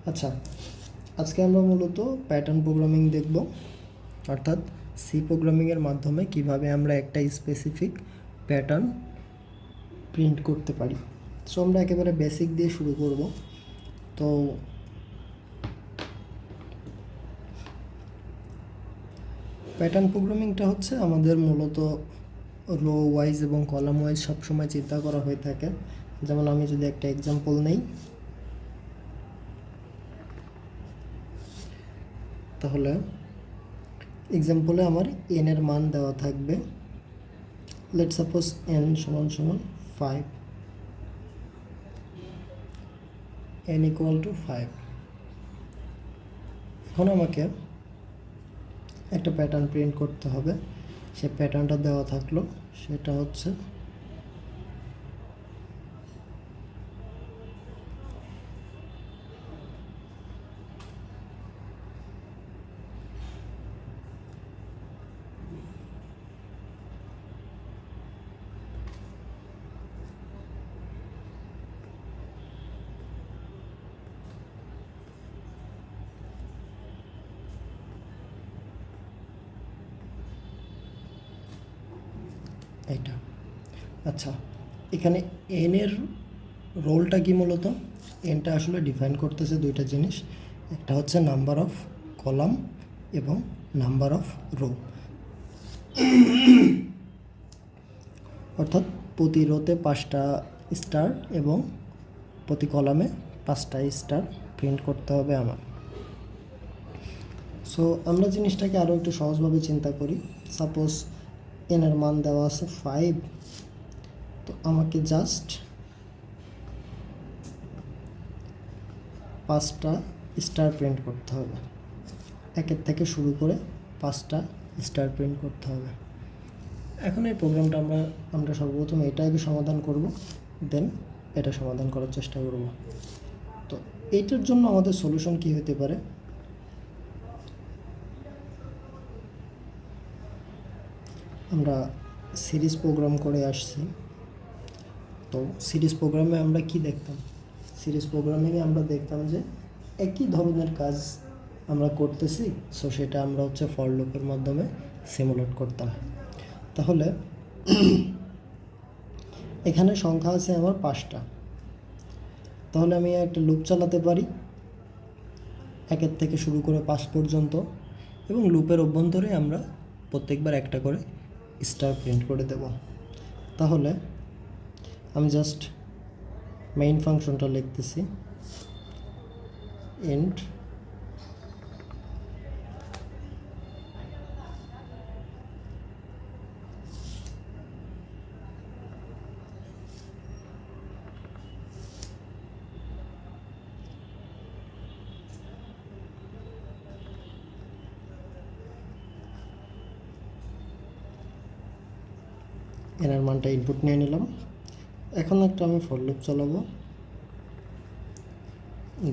আচ্ছা, আজকে আমরা মূলত প্যাটার্ন প্রোগ্রামিং দেখব, অর্থাৎ সি প্রোগ্রামিংয়ের মাধ্যমে কিভাবে আমরা একটা স্পেসিফিক প্যাটার্ন প্রিন্ট করতে পারি। সো আমরা একেবারে বেসিক দিয়ে শুরু করব। তো প্যাটার্ন প্রোগ্রামিংটা হচ্ছে আমাদের মূলত রো ওয়াইজ এবং কলাম ওয়াইজ সবসময় চিন্তা করা হয়ে থাকে। যেমন আমি যদি একটা এক্সাম্পল নেই, তাহলে এক্সাম্পলে আমার এন এর মান দেওয়া থাকবে, লেট সাপোজ এন সমান সমান 5, এন ইকুয়াল টু 5। এখন আমাকে একটা প্যাটার্ন প্রিন্ট করতে হবে। সে প্যাটার্নটা দেওয়া থাকলো, সেটা হচ্ছে এইটা। আচ্ছা, এখানে এন এর রোলটা কি? মূলত এনটা আসলে ডিফাইন করতেছে দুইটা জিনিস, একটা হচ্ছে নাম্বার অফ কলাম এবং নাম্বার অফ রো। অর্থাৎ প্রতি রোতে 5টা স্টার এবং প্রতি কলামে 5টা স্টার প্রিন্ট করতে হবে আমার। সো আমরা জিনিসটাকে আরও একটু সহজভাবে চিন্তা করি। সাপোজ এনের মান দেওয়া আছে 5, তো আমাকে জাস্ট 5টা স্টার প্রিন্ট করতে হবে। একের থেকে শুরু করে 5টা স্টার প্রিন্ট করতে হবে। এখন এই প্রোগ্রামটা আমরা সর্বপ্রথম এটা আগে সমাধান করব, দেন এটা সমাধান করার চেষ্টা করব। তো এইটার জন্য আমাদের সলিউশন কি হতে পারে? আমরা সিরিজ প্রোগ্রাম করে আসছি। তো সিরিজ প্রোগ্রামে আমরা কি দেখতাম? সিরিজ প্রোগ্রামিংয়ে আমরা দেখতাম যে একই ধরনের কাজ আমরা করতেছি, সো সেটা আমরা হচ্ছে ফর লুপের মাধ্যমে সিমুলেট করতাম। তাহলে এখানে সংখ্যা আছে আমার 5টা, তাহলে আমি একটা লুপ চালাতে পারি 1 থেকে শুরু করে 5 পর্যন্ত, এবং লুপের অভ্যন্তরে আমরা প্রত্যেকবার একটা করে স্টার প্রিন্ট করে দেব। তাহলে আমি জাস্ট মেইন ফাংশনটা লিখতেছি, এন্ড এনার মানটা ইনপুট নিয়ে নিলাম। এখন একটা আমি ফর লুপ চালাবো,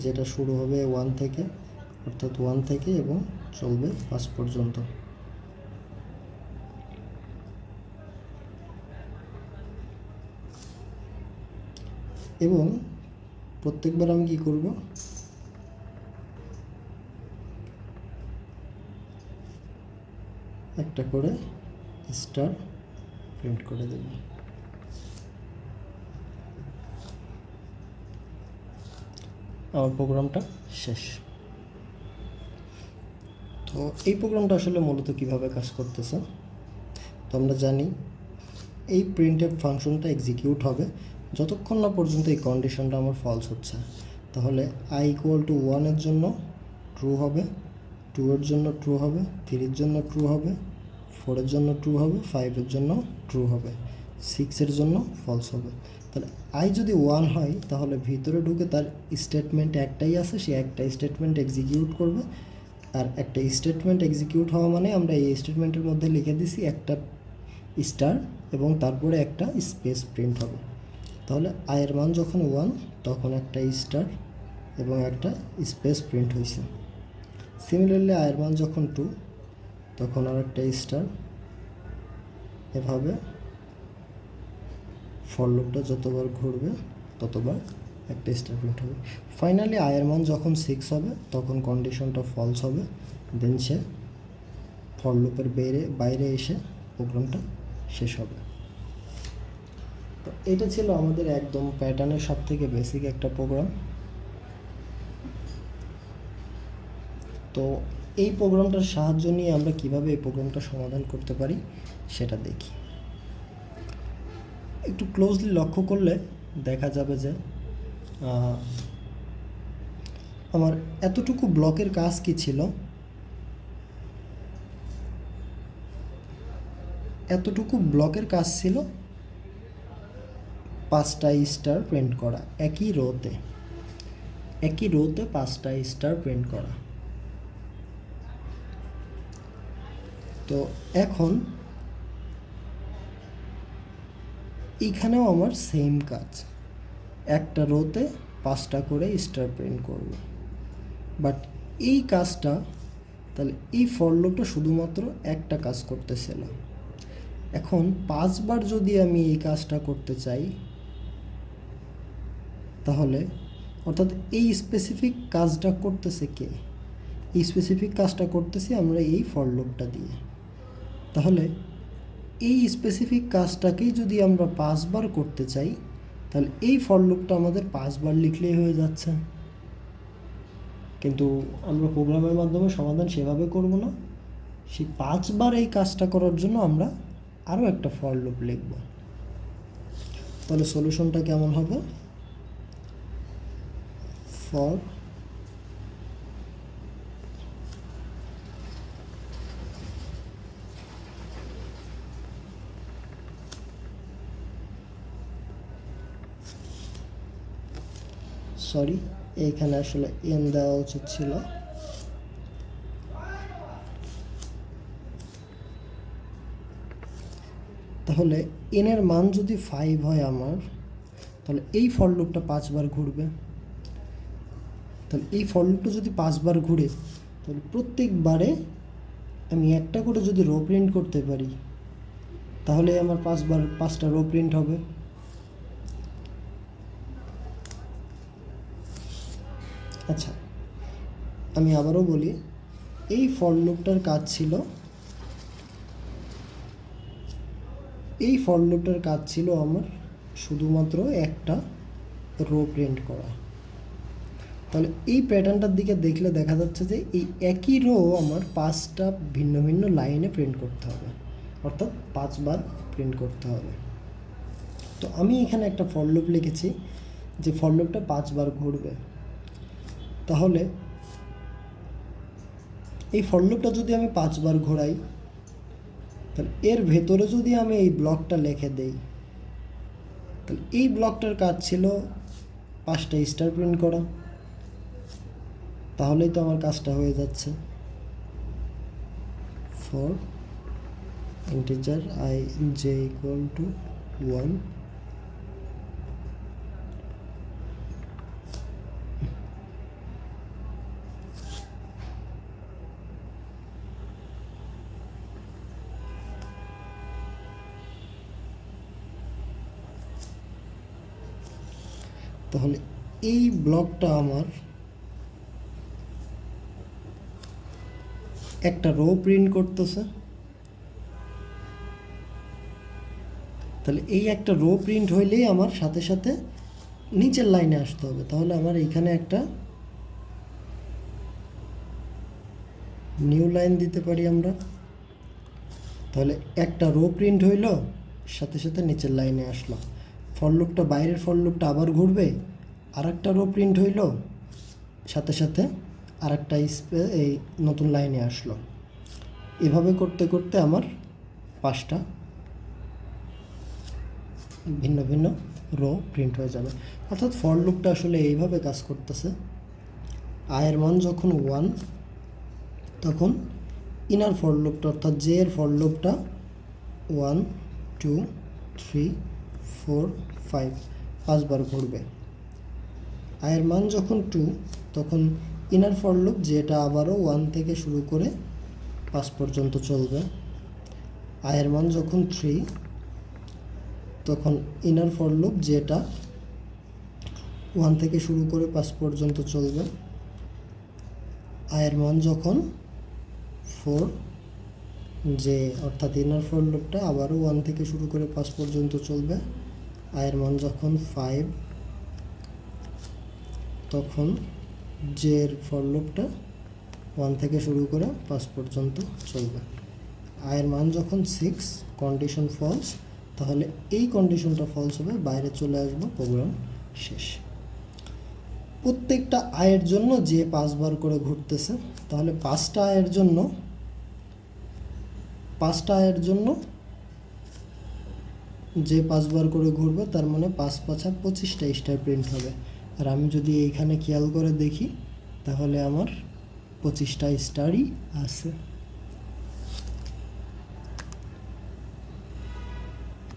যেটা শুরু হবে 1 থেকে, অর্থাৎ 1 থেকে এবং চলবে 5 পর্যন্ত। এবং প্রত্যেকবার আমি কি করব? একটা করে স্টার প্রিন্ট করে দেব। আমার প্রোগ্রামটা শেষ। তো এই প্রোগ্রামটা আসলে মূলত কিভাবে কাজ করতেছে? তো আমরা জানি এই প্রিন্টএফ ফাংশনটা এক্সিকিউট হবে যতক্ষণ না পর্যন্ত এই কন্ডিশনটা আমার ফলস হচ্ছে। তাহলে i ইকুয়াল টু 1 এর জন্য ট্রু হবে, 2 এর জন্য ট্রু হবে, 3 এর জন্য ট্রু হবে, 4 এর জন্য ট্রু হবে, 5 এর জন্য ট্রু হবে, 6 এর জন্য ফলস হবে। তাহলে i যদি 1 হয় তাহলে ভিতরে ঢুকে তার স্টেটমেন্ট একটাই আছে, সে একটা স্টেটমেন্ট এক্সিকিউট করবে। আর একটা স্টেটমেন্ট এক্সিকিউট হওয়া মানে আমরা এই স্টেটমেন্টের মধ্যে লিখে দিছি একটা স্টার এবং তারপরে একটা স্পেস প্রিন্ট হবে। তাহলে i এর মান যখন 1 তখন একটা স্টার এবং একটা স্পেস প্রিন্ট হয়েছে। সিমিলারলি i এর মান যখন 2 তখন আর একটা স্টার। এভাবে ফর লুপটা যতবার ঘুরবে ততবার একটা স্টার প্রিন্ট হবে। ফাইনালি আয়ের মান যখন 6 হবে তখন কন্ডিশনটা ফলস হবে, দেন সে ফর লুপের বাইরে এসে প্রোগ্রামটা শেষ হবে। তো এটা ছিল আমাদের একদম প্যাটার্নের সব থেকে বেসিক একটা প্রোগ্রাম। তো এই প্রোগ্রামটার সাহায্য নিয়ে আমরা কিভাবে এই প্রোগ্রামটা সমাধান করতে পারি সেটা দেখি। একটু ক্লোজলি লক্ষ্য করলে দেখা যাবে যে আমার এতটুকু ব্লকের কাজ কি ছিল, এতটুকু ব্লকের কাজ ছিল 5টা স্টার প্রিন্ট করা একই রোতে 5টা স্টার প্রিন্ট করা। তো এখন এইখানেও আমার সেম কাজ, একটা রোতে 5টা করে স্টার প্রিন্ট করব। বাট এই কাজটা তাহলে এই ফর লুপটা শুধুমাত্র একটা কাজ করতেছিল। এখন 5বার যদি আমি এই কাজটা করতে চাই তাহলে অর্থাৎ এই স্পেসিফিক কাজটা করতেছে কে? এই স্পেসিফিক কাজটা করতেছি আমরা এই ফর লুপটা দিয়ে। তাহলে এই স্পেসিফিক কাজটাকেই যদি আমরা 5বার করতে চাই তাহলে এই ফর লুপটা আমাদের 5বার লিখলেই হয়ে যাচ্ছে। কিন্তু আমরা প্রোগ্রামের মাধ্যমে সমাধান সেভাবে করব না, সেই 5বার এই কাজটা করার জন্য আমরা আরও একটা ফর লুপ লিখব। তাহলে সলিউশনটা কেমন হবে? ফর সরি এইখানে আসলে এন দেওয়া উচিত ছিল। তাহলে এনের মান যদি 5 হয় আমার, তাহলে এই ফর লুপটা 5বার ঘুরবে। তাহলে এই ফর লুপটা যদি 5বার ঘুরে তাহলে প্রত্যেকবারে আমি একটা করে যদি রো প্রিন্ট করতে পারি তাহলে আমার 5টা রো প্রিন্ট হবে। আচ্ছা, আমি আবারও বলি, এই ফর লুপটার কাজ ছিল আমার শুধুমাত্র একটা রো প্রিন্ট করা। তাহলে এই প্যাটার্নটার দিকে দেখলে দেখা যাচ্ছে যে এই একই রো আমার 5টা ভিন্ন ভিন্ন লাইনে প্রিন্ট করতে হবে, অর্থাৎ 5বার প্রিন্ট করতে হবে। তো আমি এখানে একটা ফর লুপ লিখেছি যে ফর লুপটা 5বার ঘুরবে। তাহলে এই ফর লুপটা যদি আমি 5বার ঘোরাই তাহলে এর ভেতরে যদি আমি এই ব্লকটা লিখে দেই তাহলে এই ব্লকটার কাজ ছিল 5টা স্টার প্রিন্ট করা। তাহলেই তো আমার কাজটা হয়ে যাচ্ছে। For integer I j equal to 1, তাহলে এই ব্লকটা আমার একটা রো প্রিন্ট করতেছে। তাহলে এই একটা রো প্রিন্ট হইলেই আমার সাথে সাথে নিচের লাইনে আসতে হবে। তাহলে আমার এইখানে একটা নিউ লাইন দিতে পারি আমরা। তাহলে একটা রো প্রিন্ট হইল, সাথে সাথে নিচের লাইনে আসলো। ফর লুপটা বাইরের ফর লুপটা আবার ঘুরবে, আর একটা রো প্রিন্ট হইল, সাথে সাথে আর একটা এই নতুন লাইনে আসলো। এভাবে করতে করতে আমার 5টা ভিন্ন ভিন্ন রো প্রিন্ট হয়ে যাবে। অর্থাৎ ফর লুপটা আসলে এইভাবে কাজ করতেছে। আয়ের মান যখন 1 তখন ইনার ফর লুপটা অর্থাৎ জে এর ফর লুপটা 1 2 3 4 5 5বার ঘুরবে। আয়ের মান যখন 2 তখন ইনার ফর লুপ যেটা আবারও 1 থেকে শুরু করে 5 পর্যন্ত চলবে। আয়ের মান যখন 3 তখন ইনার ফর লুপ যেটা 1 থেকে শুরু করে 5 পর্যন্ত চলবে। আয়ের মান যখন 4, যে অর্থাৎ ইনার ফর লুপটা আবারও 1 থেকে শুরু করে 5 পর্যন্ত চলবে। আয়ের মান যখন 5, তখন জের ফর লুপটা 1 থেকে শুরু করে 5 পর্যন্ত চলবে। আয়ের মান যখন 6, কন্ডিশন ফলস, তাহলে এই কন্ডিশনটা ফলস হবে, বাইরে চলে আসবো, প্রোগ্রাম শেষ। প্রত্যেকটা আয়ের জন্য যে 5 বার করে ঘুরতেছে, তাহলে 5টা আয়ের জন্য যে 5 বার করে ঘুরবে, তার মানে 5 5 25টা স্টার প্রিন্ট হবে। আর আমি যদি এইখানে খেয়াল করে দেখি, তাহলে আমার 25টা স্টারই আছে।